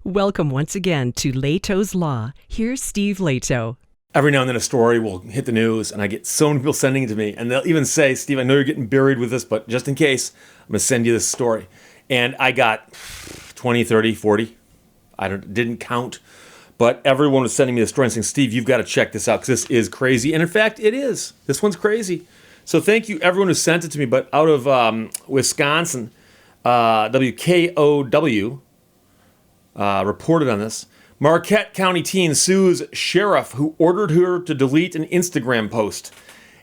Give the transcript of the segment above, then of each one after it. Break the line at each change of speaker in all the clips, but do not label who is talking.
Welcome once again to Lehto's Law. Here's Steve Lehto.
Every now and then a story will hit the news, and I get so many people sending it to me, and they'll even say, Steve, I know you're getting buried with this, but just in case, I'm going to send you this story. And I got 20, 30, 40. Didn't count. But everyone was sending me the story and saying, Steve, you've got to check this out because this is crazy. And in fact, it is. This one's crazy. So thank you, everyone who sent it to me. But out of Wisconsin, WKOW reported on this. Marquette County teen sues sheriff who ordered her to delete an Instagram post.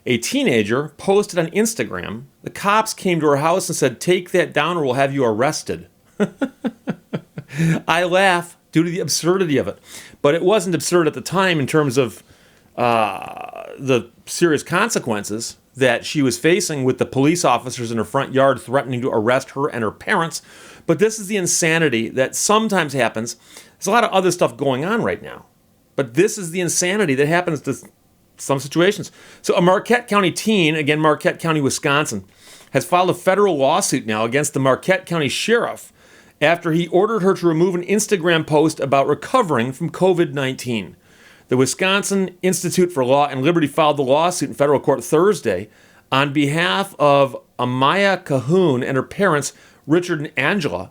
A teenager posted on Instagram. The cops came to her house and said, take that down or we'll have you arrested. I laugh due to the absurdity of it. But it wasn't absurd at the time in terms of the serious consequences that she was facing with the police officers in her front yard threatening to arrest her and her parents. But this is the insanity that sometimes happens. There's a lot of other stuff going on right now. But this is the insanity that happens to some situations. So a Marquette County teen, again, Marquette County, Wisconsin, has filed a federal lawsuit now against the Marquette County sheriff after he ordered her to remove an Instagram post about recovering from COVID-19. The Wisconsin Institute for Law and Liberty filed the lawsuit in federal court Thursday on behalf of Amaya Cahoon and her parents, Richard and Angela.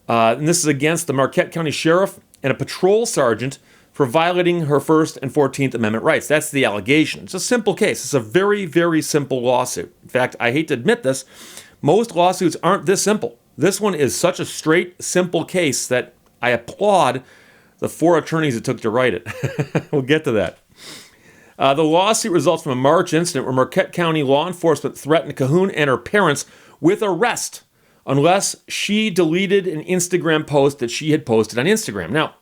And this is against the Marquette County Sheriff and a patrol sergeant for violating her First and 14th Amendment rights. That's the allegation. It's a simple case. It's a very, very simple lawsuit. In fact, I hate to admit this, most lawsuits aren't this simple. This one is such a straight, simple case that I applaud the 4 attorneys it took to write it. We'll get to that. The lawsuit results from a March incident where Marquette County law enforcement threatened Cahoon and her parents with arrest unless she deleted an Instagram post that she had posted on Instagram. Now,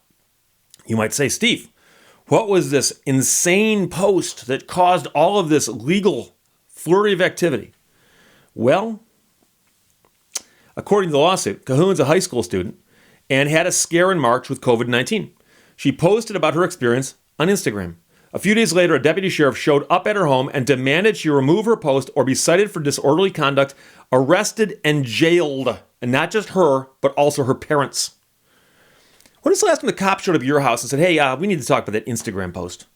you might say, Steve, what was this insane post that caused all of this legal flurry of activity? Well, according to the lawsuit, Cahoon's a high school student and had a scare in March with COVID-19. She posted about her experience on Instagram. A few days later, a deputy sheriff showed up at her home and demanded she remove her post or be cited for disorderly conduct, arrested, and jailed. And not just her, but also her parents. When was the last time the cops showed up at your house and said, hey, we need to talk about that Instagram post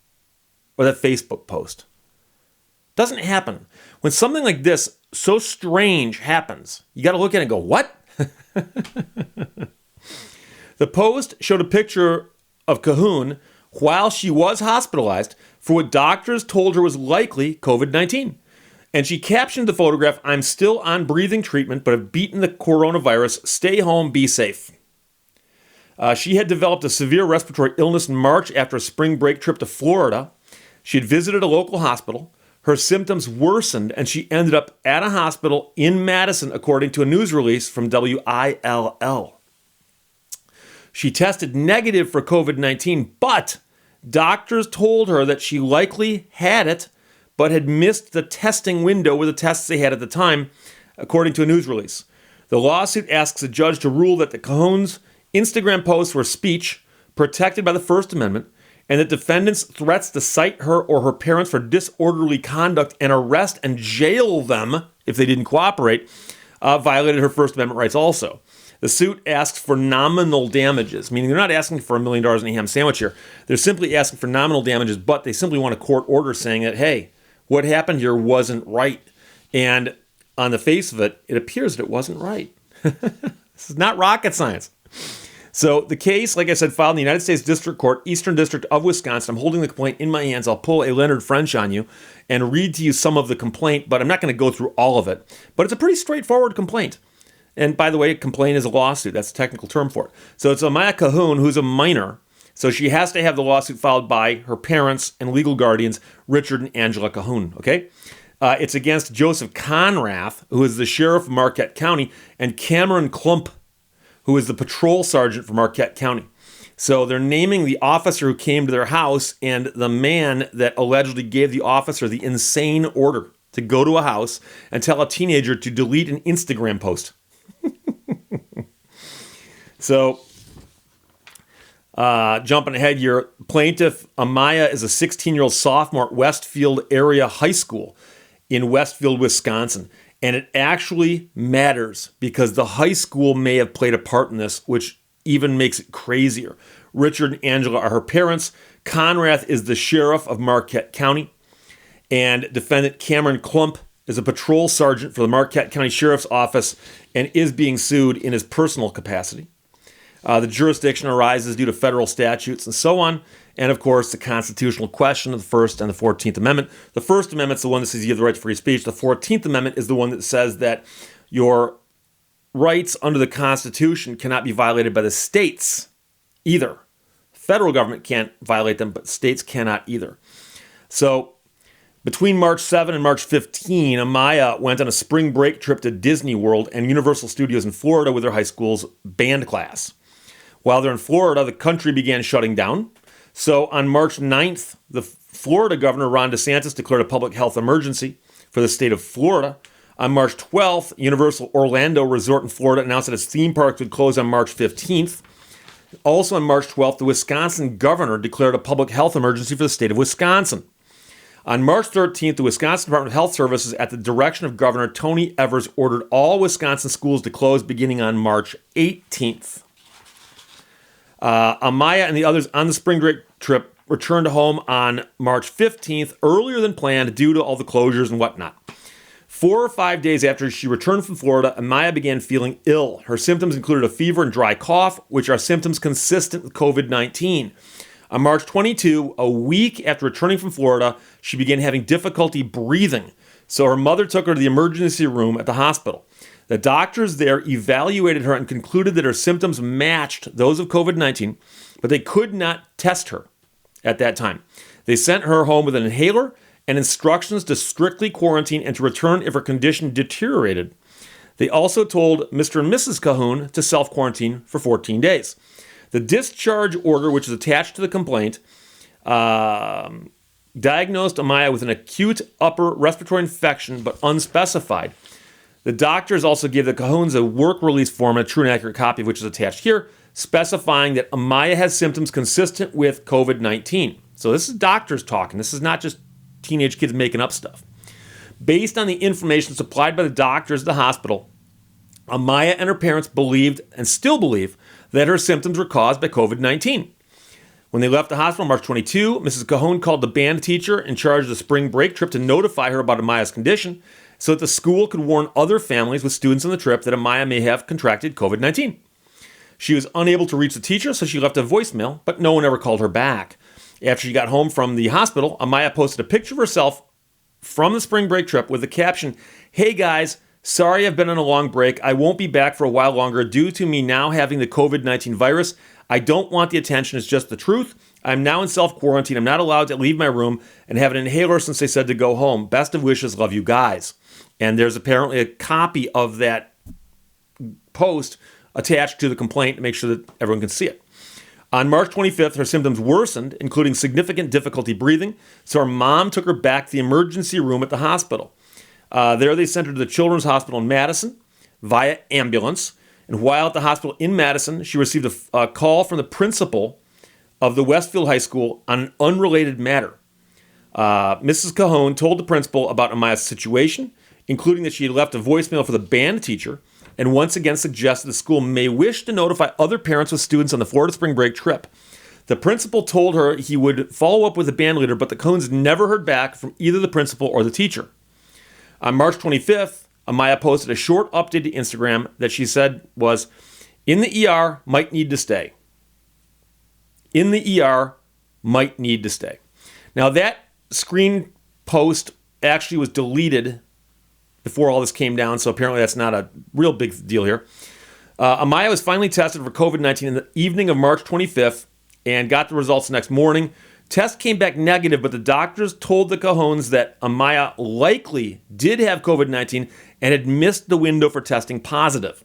or that Facebook post? Doesn't happen. When something like this, so strange, happens, you got to look at it and go, what? The post showed a picture of Cahoon while she was hospitalized for what doctors told her was likely COVID-19. And she captioned the photograph, I'm still on breathing treatment, but have beaten the coronavirus. Stay home, be safe. She had developed a severe respiratory illness in March after a spring break trip to Florida. She had visited a local hospital. Her symptoms worsened, and she ended up at a hospital in Madison, according to a news release from WILL. She tested negative for COVID-19, but doctors told her that she likely had it, but had missed the testing window with the tests they had at the time, according to a news release. The lawsuit asks a judge to rule that the Cahoon's Instagram posts were speech protected by the First Amendment, and that defendants' threats to cite her or her parents for disorderly conduct and arrest and jail them if they didn't cooperate violated her First Amendment rights also. The suit asks for nominal damages, meaning they're not asking for $1 million in a ham sandwich here. They're simply asking for nominal damages, but they simply want a court order saying that, hey, what happened here wasn't right. And on the face of it, it appears that it wasn't right. This is not rocket science. So the case, like I said, filed in the United States District Court, Eastern District of Wisconsin. I'm holding the complaint in my hands. I'll pull a Leonard French on you and read to you some of the complaint, but I'm not going to go through all of it. But it's a pretty straightforward complaint. And by the way, a complaint is a lawsuit. That's the technical term for it. So it's Amaya Cahoon, who's a minor. So she has to have the lawsuit filed by her parents and legal guardians, Richard and Angela Cahoon, okay? It's against Joseph Conrath, who is the sheriff of Marquette County, and Cameron Klump, who is the patrol sergeant for Marquette County. So they're naming the officer who came to their house and the man that allegedly gave the officer the insane order to go to a house and tell a teenager to delete an Instagram post. So, jumping ahead here, plaintiff Amaya is a 16-year-old sophomore at Westfield Area High School in Westfield, Wisconsin. And it actually matters because the high school may have played a part in this, which even makes it crazier. Richard and Angela are her parents. Conrath is the sheriff of Marquette County. And defendant Cameron Klump is a patrol sergeant for the Marquette County Sheriff's Office and is being sued in his personal capacity. The jurisdiction arises due to federal statutes and so on. And, of course, the constitutional question of the First and the 14th Amendment. The First Amendment is the one that says you have the right to free speech. The 14th Amendment is the one that says that your rights under the Constitution cannot be violated by the states either. Federal government can't violate them, but states cannot either. So between March 7 and March 15, Amaya went on a spring break trip to Disney World and Universal Studios in Florida with her high school's band class. While they're in Florida, the country began shutting down. So on March 9th, the Florida governor, Ron DeSantis, declared a public health emergency for the state of Florida. On March 12th, Universal Orlando Resort in Florida announced that its theme parks would close on March 15th. Also on March 12th, the Wisconsin governor declared a public health emergency for the state of Wisconsin. On March 13th, the Wisconsin Department of Health Services, at the direction of Governor Tony Evers, ordered all Wisconsin schools to close beginning on March 18th. Amaya and the others on the spring break trip returned home on March 15th, earlier than planned due to all the closures and whatnot. 4 or 5 days after she returned from Florida, Amaya began feeling ill. Her symptoms included a fever and dry cough, which are symptoms consistent with COVID-19. On March 22, a week after returning from Florida, she began having difficulty breathing. So her mother took her to the emergency room at the hospital. The doctors there evaluated her and concluded that her symptoms matched those of COVID-19, but they could not test her at that time. They sent her home with an inhaler and instructions to strictly quarantine and to return if her condition deteriorated. They also told Mr. and Mrs. Cahoon to self-quarantine for 14 days. The discharge order, which is attached to the complaint, diagnosed Amaya with an acute upper respiratory infection, but unspecified. The doctors also gave the Cahoons a work release form, a true and accurate copy of which is attached here, specifying that Amaya has symptoms consistent with COVID-19. So this is doctors talking. This is not just teenage kids making up stuff. Based on the information supplied by the doctors at the hospital, Amaya and her parents believed and still believe that her symptoms were caused by COVID-19. When they left the hospital on March 22, Mrs. Cahoon called the band teacher in charge of the spring break trip to notify her about Amaya's condition so that the school could warn other families with students on the trip that Amaya may have contracted COVID-19. She was unable to reach the teacher, so she left a voicemail, but no one ever called her back. After she got home from the hospital, Amaya posted a picture of herself from the spring break trip with the caption, "Hey guys, sorry I've been on a long break. I won't be back for a while longer due to me now having the COVID-19 virus. I don't want the attention, it's just the truth. I'm now in self-quarantine. I'm not allowed to leave my room and have an inhaler since they said to go home. Best of wishes, love you guys." And there's apparently a copy of that post attached to the complaint to make sure that everyone can see it. On March 25th, her symptoms worsened, including significant difficulty breathing, so her mom took her back to the emergency room at the hospital. There they sent her to the Children's Hospital in Madison via ambulance. And while at the hospital in Madison, she received a call from the principal of the Westfield High School on an unrelated matter. Mrs. Cahoon told the principal about Amaya's situation, including that she had left a voicemail for the band teacher, and once again suggested the school may wish to notify other parents with students on the Florida spring break trip. The principal told her he would follow up with the band leader, but the Cahoons never heard back from either the principal or the teacher. On March 25th, Amaya posted a short update to Instagram that she said was, "In the ER, might need to stay." In the ER, might need to stay. Now that screen post actually was deleted before all this came down, so apparently that's not a real big deal here. Amaya was finally tested for COVID-19 in the evening of March 25th and got the results the next morning. Test came back negative, but the doctors told the Cahoons that Amaya likely did have COVID-19 and had missed the window for testing positive.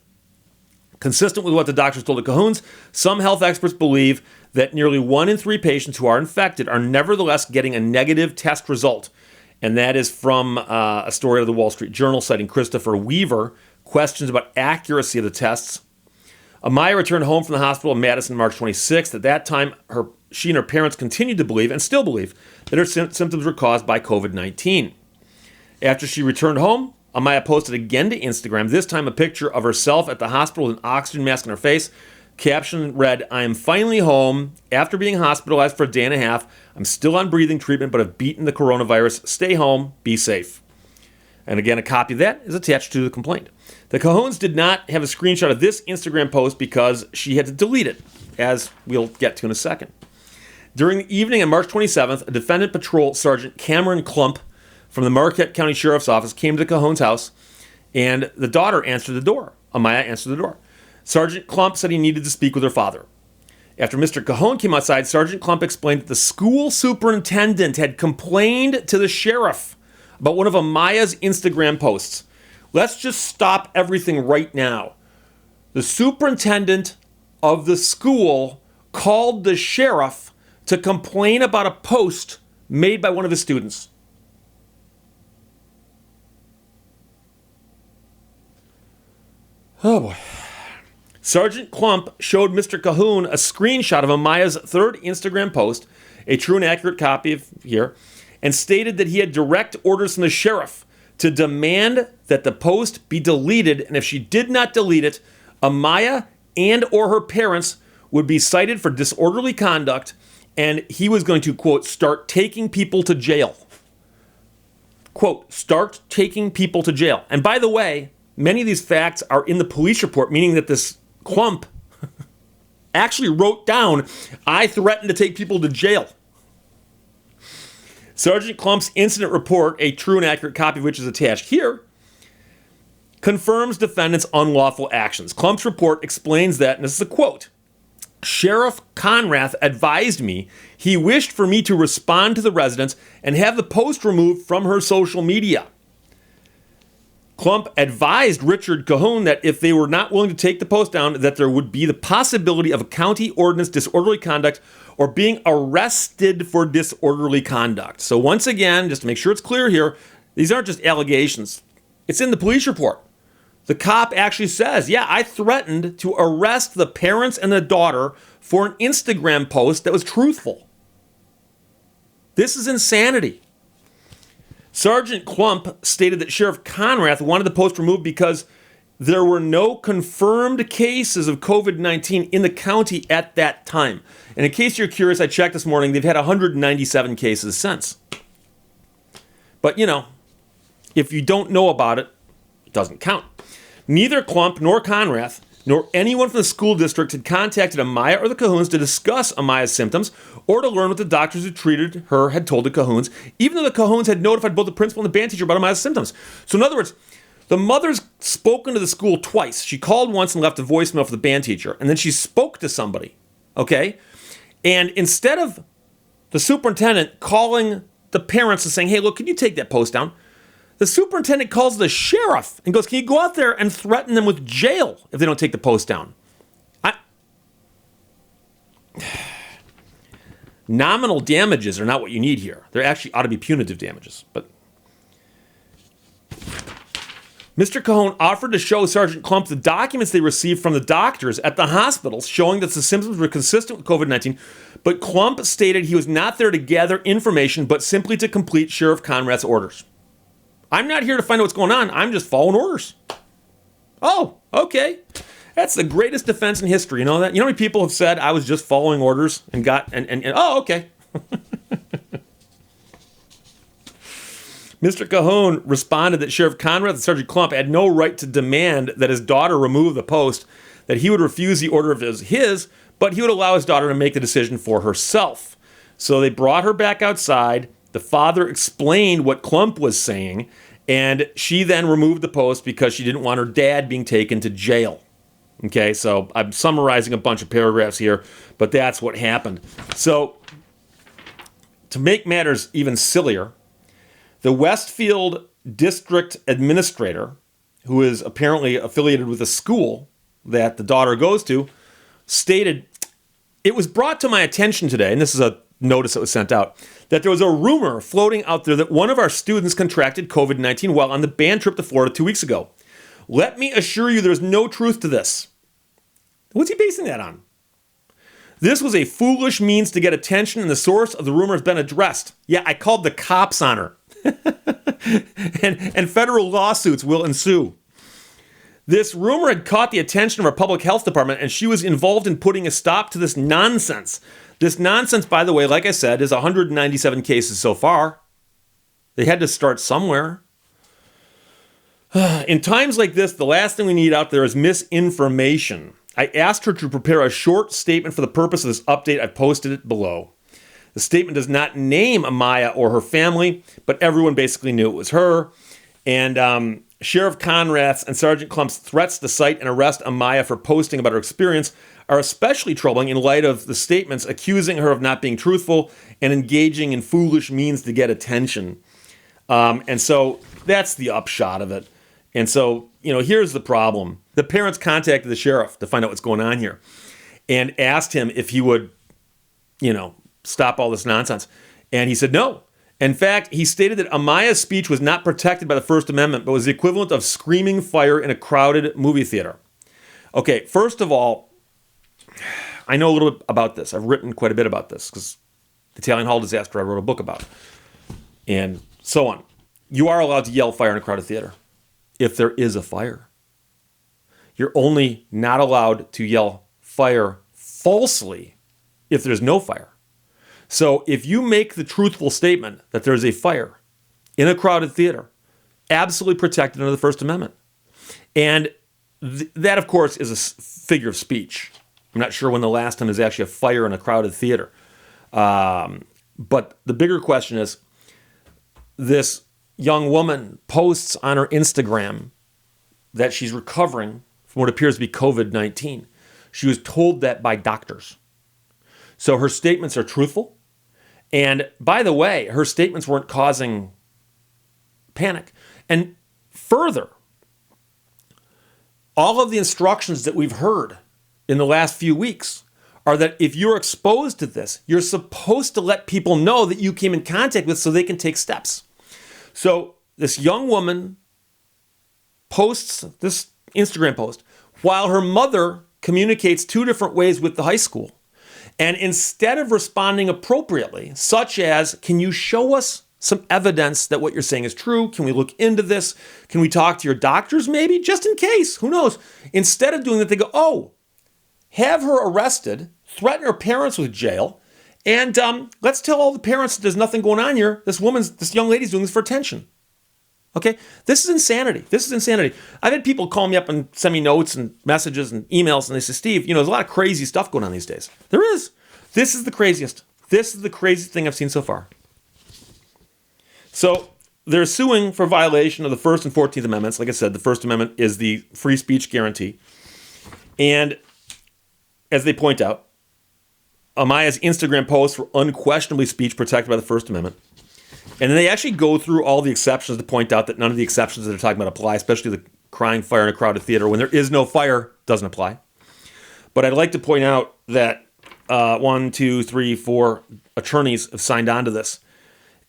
Consistent with what the doctors told the Cahoons, some health experts believe that nearly 1 in 3 patients who are infected are nevertheless getting a negative test result. And that is from a story of the Wall Street Journal citing Christopher Weaver, questions about accuracy of the tests. Amaya returned home from the hospital in Madison March 26th. At that time, she and her parents continued to believe, and still believe, that her symptoms were caused by COVID-19. After she returned home, Amaya posted again to Instagram, this time a picture of herself at the hospital with an oxygen mask on her face. Caption read, "I am finally home after being hospitalized for a day and a half. I'm still on breathing treatment, but have beaten the coronavirus. Stay home, be safe." And again, a copy of that is attached to the complaint. The Cahoons did not have a screenshot of this Instagram post because she had to delete it, as we'll get to in a second. During the evening on March 27th, a defendant patrol sergeant Cameron Klump from the Marquette County Sheriff's Office came to the Cahoon's house, and the daughter answered the door. Amaya answered the door. Sergeant Klump said he needed to speak with her father. After Mr. Cahoon came outside, Sergeant Klump explained that the school superintendent had complained to the sheriff about one of Amaya's Instagram posts. Let's just stop everything right now. The superintendent of the school called the sheriff to complain about a post made by one of his students. Oh boy. Sergeant Klump showed Mr. Cahoon a screenshot of Amaya's third Instagram post, a true and accurate copy of here, and stated that he had direct orders from the sheriff to demand that the post be deleted, and if she did not delete it, Amaya and or her parents would be cited for disorderly conduct, and he was going to, quote, start taking people to jail. Quote, start taking people to jail. And by the way, many of these facts are in the police report, meaning that this Klump actually wrote down, "I threatened to take people to jail." Sergeant Klump's incident report, a true and accurate copy of which is attached here, confirms defendant's unlawful actions. Klump's report explains that, and this is a quote, "Sheriff Conrath advised me he wished for me to respond to the residents and have the post removed from her social media. Klump advised Richard Cahoon that if they were not willing to take the post down, that there would be the possibility of a county ordinance disorderly conduct or being arrested for disorderly conduct." So once again, just to make sure it's clear here, these aren't just allegations. It's in the police report. The cop actually says, yeah, I threatened to arrest the parents and the daughter for an Instagram post that was truthful. This is insanity. Sergeant Klump stated that Sheriff Conrath wanted the post removed because there were no confirmed cases of COVID-19 in the county at that time. And in case you're curious, I checked this morning, they've had 197 cases since. But, you know, if you don't know about it, it doesn't count. Neither Klump nor Conrath nor anyone from the school district had contacted Amaya or the Cahoons to discuss Amaya's symptoms or to learn what the doctors who treated her had told the Cahoons, even though the Cahoons had notified both the principal and the band teacher about Amaya's symptoms. So in other words, the mother's spoken to the school twice. She called once and left a voicemail for the band teacher, and then she spoke to somebody, okay? And instead of the superintendent calling the parents and saying, hey, look, can you take that post down? The superintendent calls the sheriff and goes, can you go out there and threaten them with jail if they don't take the post down? Nominal damages are not what you need here. There actually ought to be punitive damages. But Mr. Cahoon offered to show Sergeant Klump the documents they received from the doctors at the hospitals showing that the symptoms were consistent with COVID-19, but Klump stated he was not there to gather information, but simply to complete Sheriff Conrad's orders. I'm not here to find out what's going on. I'm just following orders. Oh, okay. That's the greatest defense in history. You know that? You know how many people have said I was just following orders and oh, okay. Mr. Cahoon responded that Sheriff Conrad and Sergeant Klump had no right to demand that his daughter remove the post, that he would refuse the order if it was his, but he would allow his daughter to make the decision for herself. So they brought her back outside. The father explained what Klump was saying, and she then removed the post because she didn't want her dad being taken to jail. Okay, so I'm summarizing a bunch of paragraphs here, but that's what happened. So to make matters even sillier, the Westfield District Administrator, who is apparently affiliated with a school that the daughter goes to, stated, it was brought to my attention today, and this is a notice that was sent out, that there was a rumor floating out there that one of our students contracted COVID-19 while on the band trip to Florida 2 weeks ago. Let me assure you there's no truth to this. What's he basing that on? This was a foolish means to get attention, and the source of the rumor has been addressed. Yeah, I called the cops on her. and federal lawsuits will ensue. This rumor had caught the attention of our public health department, and she was involved in putting a stop to this nonsense. This nonsense, by the way, like I said, is 197 cases so far. They had to start somewhere. In times like this, the last thing we need out there is misinformation. I asked her to prepare a short statement for the purpose of this update. I posted it below. The statement does not name Amaya or her family, but everyone basically knew it was her. And Sheriff Conrad's and Sergeant Klump's threats to cite and arrest Amaya for posting about her experience are especially troubling in light of the statements accusing her of not being truthful and engaging in foolish means to get attention. And so that's the upshot of it. And so, here's the problem. The parents contacted the sheriff to find out what's going on here and asked him if he would, stop all this nonsense. And he said no. In fact, he stated that Amaya's speech was not protected by the First Amendment, but was the equivalent of screaming fire in a crowded movie theater. Okay, first of all, I know a little bit about this. I've written quite a bit about this because the Italian Hall disaster I wrote a book about. And so on. You are allowed to yell fire in a crowded theater if there is a fire. You're only not allowed to yell fire falsely if there's no fire. So if you make the truthful statement that there's a fire in a crowded theater, absolutely protected under the First Amendment. And that, of course, is a figure of speech. I'm not sure when the last time there's actually a fire in a crowded theater. But the bigger question is, this young woman posts on her Instagram that she's recovering from what appears to be COVID-19. She was told that by doctors. So her statements are truthful. And by the way, her statements weren't causing panic. And further, all of the instructions that we've heard in the last few weeks are that if you're exposed to this, you're supposed to let people know that you came in contact with so they can take steps. So this young woman posts this Instagram post while her mother communicates two different ways with the high school. And instead of responding appropriately, such as, can you show us some evidence that what you're saying is true? Can we look into this? Can we talk to your doctors maybe? Just in case, who knows? Instead of doing that, they go, oh, have her arrested, threaten her parents with jail, and let's tell all the parents that there's nothing going on here. This young lady's doing this for attention. Okay? This is insanity. I've had people call me up and send me notes and messages and emails, and they say, Steve, there's a lot of crazy stuff going on these days. There is. This is the craziest. This is the craziest thing I've seen so far. So they're suing for violation of the First and 14th Amendments. Like I said, the First Amendment is the free speech guarantee. And as they point out, Amaya's Instagram posts were unquestionably speech protected by the First Amendment. And then they actually go through all the exceptions to point out that none of the exceptions that they're talking about apply, especially the crying fire in a crowded theater. When there is no fire, doesn't apply. But I'd like to point out that 1, 2, 3, 4 attorneys have signed on to this.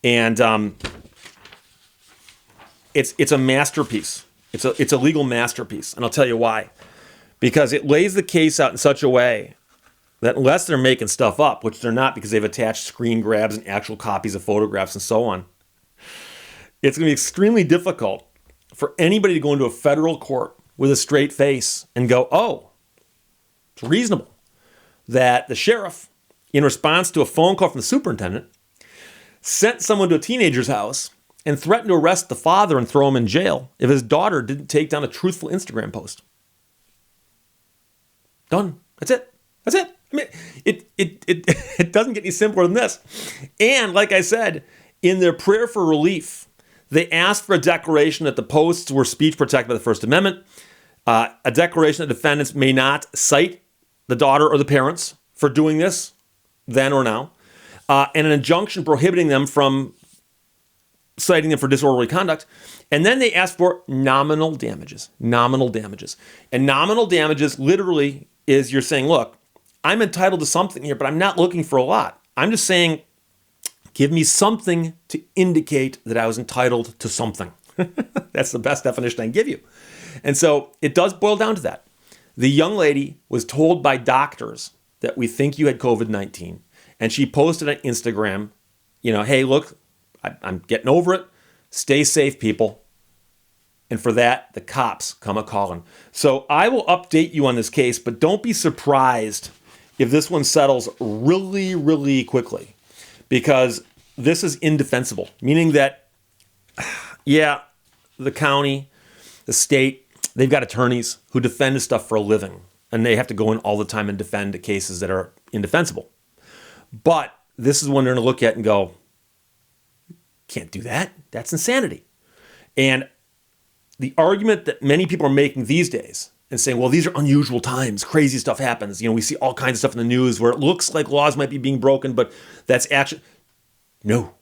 And it's a masterpiece. It's a legal masterpiece. And I'll tell you why. Because it lays the case out in such a way that unless they're making stuff up, which they're not because they've attached screen grabs and actual copies of photographs and so on, it's going to be extremely difficult for anybody to go into a federal court with a straight face and go, oh, it's reasonable that the sheriff, in response to a phone call from the superintendent, sent someone to a teenager's house and threatened to arrest the father and throw him in jail if his daughter didn't take down a truthful Instagram post. Done. That's it. I mean, it doesn't get any simpler than this. And like I said, in their prayer for relief, they asked for a declaration that the posts were speech protected by the First Amendment, a declaration that defendants may not cite the daughter or the parents for doing this then or now, and an injunction prohibiting them from citing them for disorderly conduct. And then they asked for nominal damages. And nominal damages literally is you're saying, look, I'm entitled to something here, but I'm not looking for a lot. I'm just saying, give me something to indicate that I was entitled to something. That's the best definition I can give you. And so it does boil down to that. The young lady was told by doctors that we think you had COVID-19. And she posted on Instagram, hey, look, I'm getting over it. Stay safe, people. And for that, the cops come a-calling. So I will update you on this case, but don't be surprised if this one settles really, really quickly, because this is indefensible, meaning that, yeah, the county, the state, they've got attorneys who defend this stuff for a living, and they have to go in all the time and defend cases that are indefensible. But this is one they're going to look at and go, can't do that. That's insanity. And the argument that many people are making these days and saying, well, these are unusual times, crazy stuff happens. We see all kinds of stuff in the news where it looks like laws might be being broken, but that's actually, no.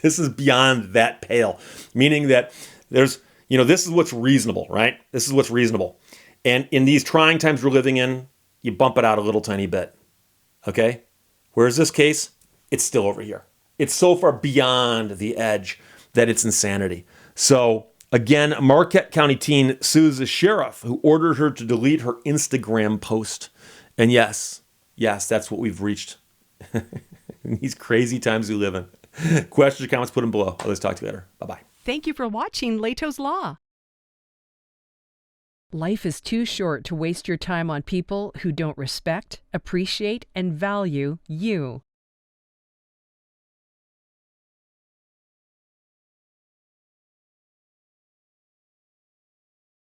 This is beyond that pale, meaning that there's, this is what's reasonable, right? This is what's reasonable. And in these trying times we're living in, you bump it out a little tiny bit, okay? Whereas this case, it's still over here. It's so far beyond the edge that it's insanity. So again, a Marquette County teen sues the sheriff who ordered her to delete her Instagram post. And yes, that's what we've reached in these crazy times we live in. Questions or comments, put them below. Let's talk to you later. Bye-bye.
Thank you for watching Lehto's Law. Life is too short to waste your time on people who don't respect, appreciate, and value you.